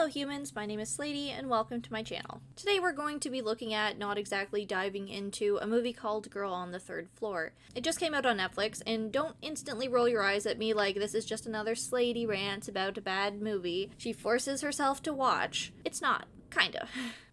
Hello humans, my name is Slady and welcome to my channel. Today we're going to be looking at, not exactly diving into, a movie called Girl on the Third Floor. It just came out on Netflix, and don't instantly roll your eyes at me like this is just another Slady rant about a bad movie she forces herself to watch. It's not. Kinda.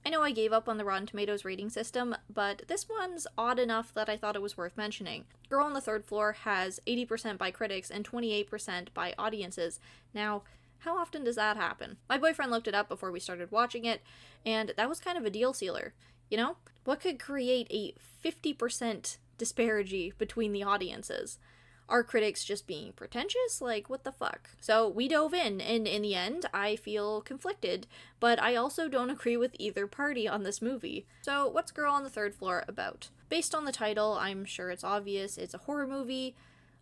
I know I gave up on the Rotten Tomatoes rating system, but this one's odd enough that I thought it was worth mentioning. Girl on the Third Floor has 80% by critics and 28% by audiences. Now, how often does that happen? My boyfriend looked it up before we started watching it, and that was kind of a deal sealer. You know? What could create a 50% disparity between the audiences? Are critics just being pretentious? Like, what the fuck? So we dove in, and in the end, I feel conflicted, but I also don't agree with either party on this movie. So what's Girl on the Third Floor about? Based on the title, I'm sure it's obvious it's a horror movie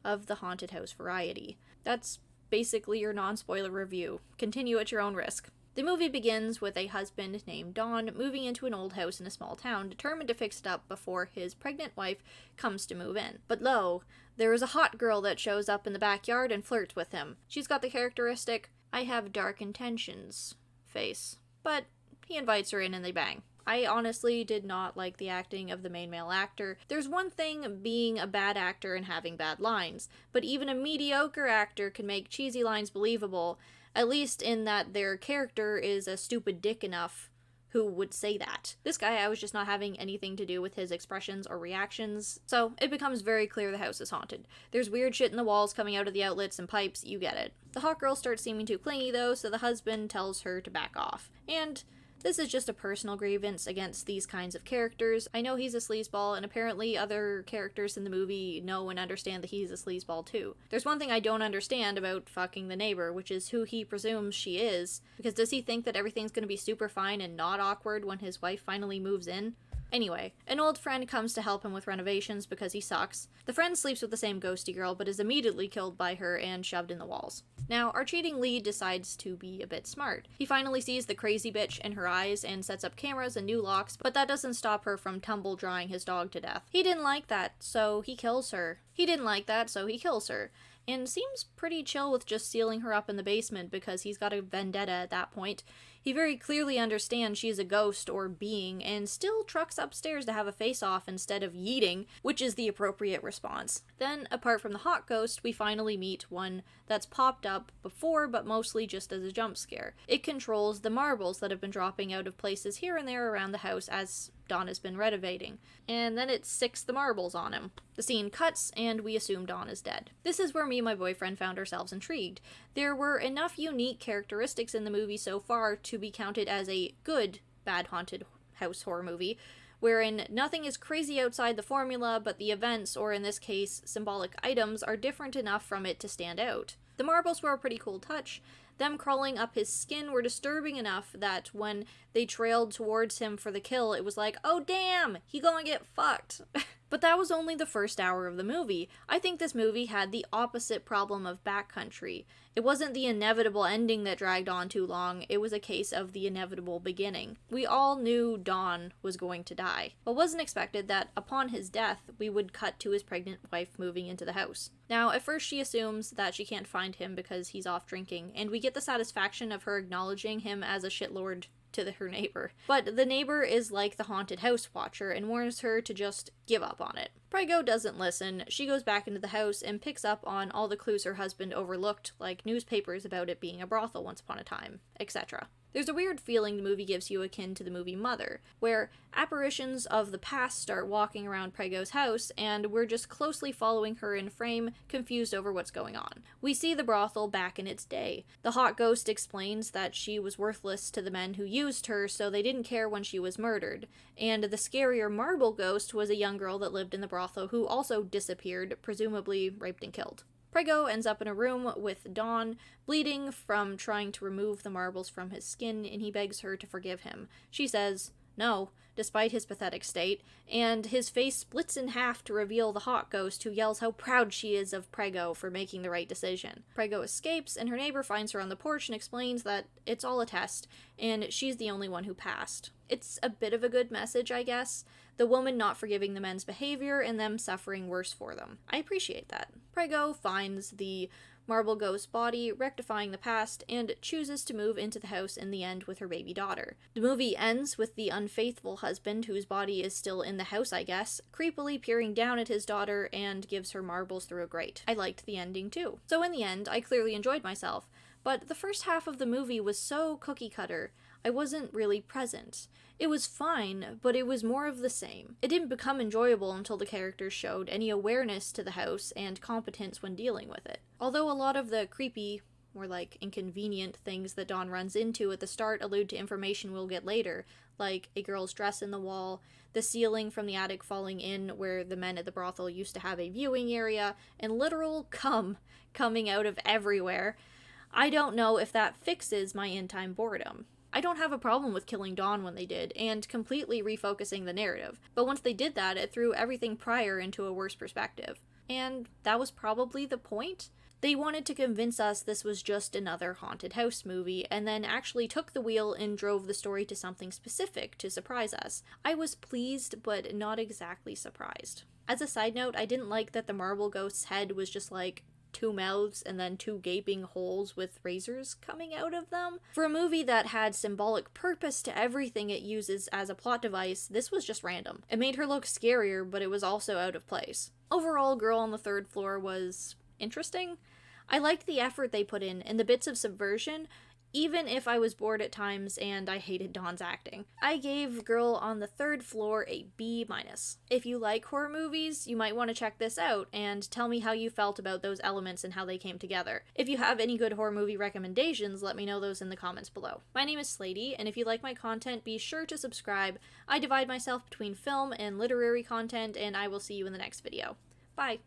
of the haunted house variety. That's basically your non-spoiler review. Continue at your own risk. The movie begins with a husband named Don moving into an old house in a small town, determined to fix it up before his pregnant wife comes to move in. But lo, there is a hot girl that shows up in the backyard and flirts with him. She's got the characteristic, "I have dark intentions" face. But he invites her in and they bang. I honestly did not like the acting of the main male actor. There's one thing being a bad actor and having bad lines, but even a mediocre actor can make cheesy lines believable, at least in that their character is a stupid dick enough who would say that. This guy, I was just not having anything to do with his expressions or reactions, so it becomes very clear the house is haunted. There's weird shit in the walls coming out of the outlets and pipes, you get it. The hot girl starts seeming too clingy though, so the husband tells her to back off. And this is just a personal grievance against these kinds of characters. I know he's a sleazeball, and apparently other characters in the movie know and understand that he's a sleazeball too. There's one thing I don't understand about fucking the neighbor, which is who he presumes she is. Because does he think that everything's gonna be super fine and not awkward when his wife finally moves in? Anyway, an old friend comes to help him with renovations because he sucks. The friend sleeps with the same ghosty girl, but is immediately killed by her and shoved in the walls. Now, our cheating lead decides to be a bit smart. He finally sees the crazy bitch in her eyes and sets up cameras and new locks, but that doesn't stop her from tumble drying his dog to death. He didn't like that, so he kills her. He didn't like that, so he kills her. And seems pretty chill with just sealing her up in the basement because he's got a vendetta at that point. He very clearly understands she's a ghost or being and still trucks upstairs to have a face-off instead of yeeting, which is the appropriate response. Then, apart from the hot ghost, we finally meet one that's popped up before, but mostly just as a jump scare. It controls the marbles that have been dropping out of places here and there around the house as Don has been renovating, and then it sicks the marbles on him. The scene cuts, and we assume Don is dead. This is where me and my boyfriend found ourselves intrigued. There were enough unique characteristics in the movie so far to be counted as a good bad haunted house horror movie, wherein nothing is crazy outside the formula, but the events, or in this case, symbolic items, are different enough from it to stand out. The marbles were a pretty cool touch. Them crawling up his skin were disturbing enough that when they trailed towards him for the kill, it was like, oh damn, he gonna get fucked. But that was only the first hour of the movie. I think this movie had the opposite problem of Backcountry. It wasn't the inevitable ending that dragged on too long, it was a case of the inevitable beginning. We all knew Don was going to die, but wasn't expected that upon his death, we would cut to his pregnant wife moving into the house. Now, at first she assumes that she can't find him because he's off drinking, and we get the satisfaction of her acknowledging him as a shitlord to her neighbor. But the neighbor is like the haunted house watcher and warns her to just give up on it. Prego doesn't listen. She goes back into the house and picks up on all the clues her husband overlooked, like newspapers about it being a brothel once upon a time, etc. There's a weird feeling the movie gives you akin to the movie Mother, where apparitions of the past start walking around Prego's house, and we're just closely following her in frame, confused over what's going on. We see the brothel back in its day. The hot ghost explains that she was worthless to the men who used her, so they didn't care when she was murdered. And the scarier marble ghost was a young girl that lived in the brothel who also disappeared, presumably raped and killed. Prego ends up in a room with Don, bleeding from trying to remove the marbles from his skin, and he begs her to forgive him. She says no, despite his pathetic state, and his face splits in half to reveal the hot ghost, who yells how proud she is of Prego for making the right decision. Prego escapes, and her neighbor finds her on the porch and explains that it's all a test, and she's the only one who passed. It's a bit of a good message, I guess. The woman not forgiving the men's behavior and them suffering worse for them. I appreciate that. Prego finds the Marble Ghost's body, rectifying the past, and chooses to move into the house in the end with her baby daughter. The movie ends with the unfaithful husband, whose body is still in the house, I guess, creepily peering down at his daughter and gives her marbles through a grate. I liked the ending too. So in the end, I clearly enjoyed myself, but the first half of the movie was so cookie cutter, I wasn't really present. It was fine, but it was more of the same. It didn't become enjoyable until the characters showed any awareness to the house and competence when dealing with it. Although a lot of the creepy, more like inconvenient things that Dawn runs into at the start allude to information we'll get later, like a girl's dress in the wall, the ceiling from the attic falling in where the men at the brothel used to have a viewing area, and literal cum coming out of everywhere, I don't know if that fixes my in-time boredom. I don't have a problem with killing Dawn when they did, and completely refocusing the narrative, but once they did that, it threw everything prior into a worse perspective. And that was probably the point? They wanted to convince us this was just another haunted house movie, and then actually took the wheel and drove the story to something specific to surprise us. I was pleased, but not exactly surprised. As a side note, I didn't like that the Marble Ghost's head was just like 2 mouths and then 2 gaping holes with razors coming out of them. For a movie that had symbolic purpose to everything it uses as a plot device, this was just random. It made her look scarier, but it was also out of place. Overall, Girl on the Third Floor was interesting. I liked the effort they put in and the bits of subversion, even if I was bored at times and I hated Dawn's acting. I gave Girl on the Third Floor a B-. If you like horror movies, you might want to check this out and tell me how you felt about those elements and how they came together. If you have any good horror movie recommendations, let me know those in the comments below. My name is Slatey, and if you like my content, be sure to subscribe. I divide myself between film and literary content, and I will see you in the next video. Bye!